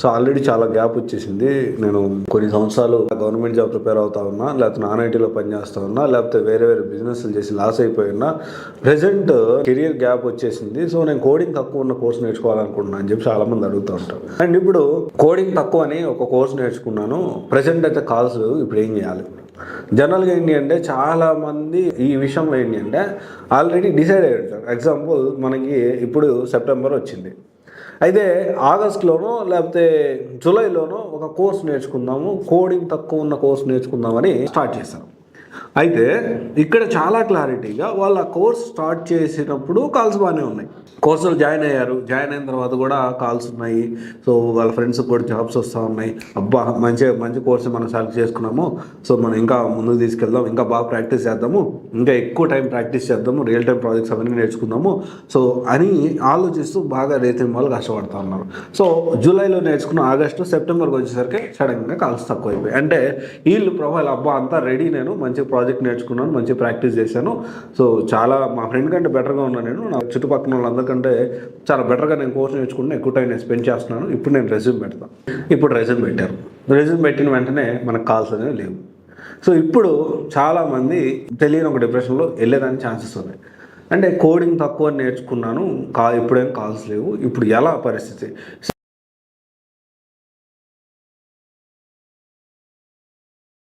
So already చాలా gap వచ్చేసింది. నేను కొన్ని సంవత్సరాలు గవర్నమెంట్ జాబ్ ప్రిపేర్ అవుతా ఉన్నా, లేకపోతే నాన్ ఐటీలో పనిచేస్తా ఉన్నా, లేకపోతే వేరే వేరే బిజినెస్లు చేసి లాస్ అయిపోయి ఉన్నా. ప్రెసెంట్ కెరియర్ గ్యాప్ వచ్చేసింది. సో నేను కోడింగ్ తక్కువ ఉన్న కోర్స్ నేర్చుకోవాలనుకుంటున్నాను అని చెప్పి చాలా మంది అడుగుతూ ఉంటారు. అండ్ ఇప్పుడు కోడింగ్ తక్కువ అని ఒక కోర్స్ నేర్చుకున్నాను, ప్రెసెంట్ అయితే కాల్స్ ఇప్పుడు ఏం చేయాలి? జనరల్గా ఏంటి అంటే చాలామంది ఈ విషయంలో ఏంటి అంటే ఆల్రెడీ డిసైడ్ అయ్యి ఉంటారు. ఎగ్జాంపుల్ మనకి ఇప్పుడు సెప్టెంబర్ వచ్చింది, అయితే ఆగస్టులోనో లేకపోతే జూలైలోనో ఒక కోర్స్ నేర్చుకుందాము, కోడింగ్ తక్కువ ఉన్న కోర్స్ నేర్చుకుందామని స్టార్ట్ చేశారు. అయితే ఇక్కడ చాలా క్లారిటీగా వాళ్ళు ఆ కోర్స్ స్టార్ట్ చేసినప్పుడు కాల్స్ బాగానే ఉన్నాయి. కోర్సులు జాయిన్ అయ్యారు, జాయిన్ అయిన తర్వాత కూడా కాల్స్ ఉన్నాయి. సో వాళ్ళ ఫ్రెండ్స్కి కూడా జాబ్స్ వస్తూ ఉన్నాయి. అబ్బా మంచి కోర్స్ మనం సెలెక్ట్ చేసుకున్నాము, సో మనం ఇంకా ముందుకు తీసుకెళ్దాం, ఇంకా బాగా ప్రాక్టీస్ చేద్దాము, ఇంకా ఎక్కువ టైం ప్రాక్టీస్ చేద్దాము, రియల్ టైం ప్రాజెక్ట్స్ అవన్నీ నేర్చుకుందాము సో అని ఆలోచిస్తూ బాగా రైతు వాళ్ళు కష్టపడుతూ ఉన్నారు. సో జూలైలో నేర్చుకున్న ఆగస్టు సెప్టెంబర్కి వచ్చేసరికి సడన్గా కాల్స్ తక్కువైపోయాయి. అంటే వీళ్ళు ప్రొఫైల్ అబ్బా అంతా రెడీ, నేను మంచి ప్రాజెక్ట్ నేర్చుకున్నాను, మంచి ప్రాక్టీస్ చేశాను, సో చాలా మా ఫ్రెండ్ కంటే బెటర్గా ఉన్నాను, నేను నా చుట్టుపక్కల వాళ్ళందరికంటే చాలా బెటర్గా నేను కోర్స్ నేర్చుకుంటే ఎక్కువ టైం నేను స్పెండ్ చేస్తున్నాను, ఇప్పుడు నేను రెజ్యూమ్ పెడతాను. ఇప్పుడు రెజ్యూమ్ పెట్టారు, రెజ్యూమ్ పెట్టిన వెంటనే మనకు కాల్స్ అనేవి లేవు. సో ఇప్పుడు చాలామంది తెలియని ఒక డిప్రెషన్లో వెళ్ళేదానికి ఛాన్సెస్ ఉన్నాయి. అంటే కోడింగ్ తక్కువ నేర్చుకున్నాను, ఇప్పుడేం కాల్స్ లేవు, ఇప్పుడు ఎలా పరిస్థితి?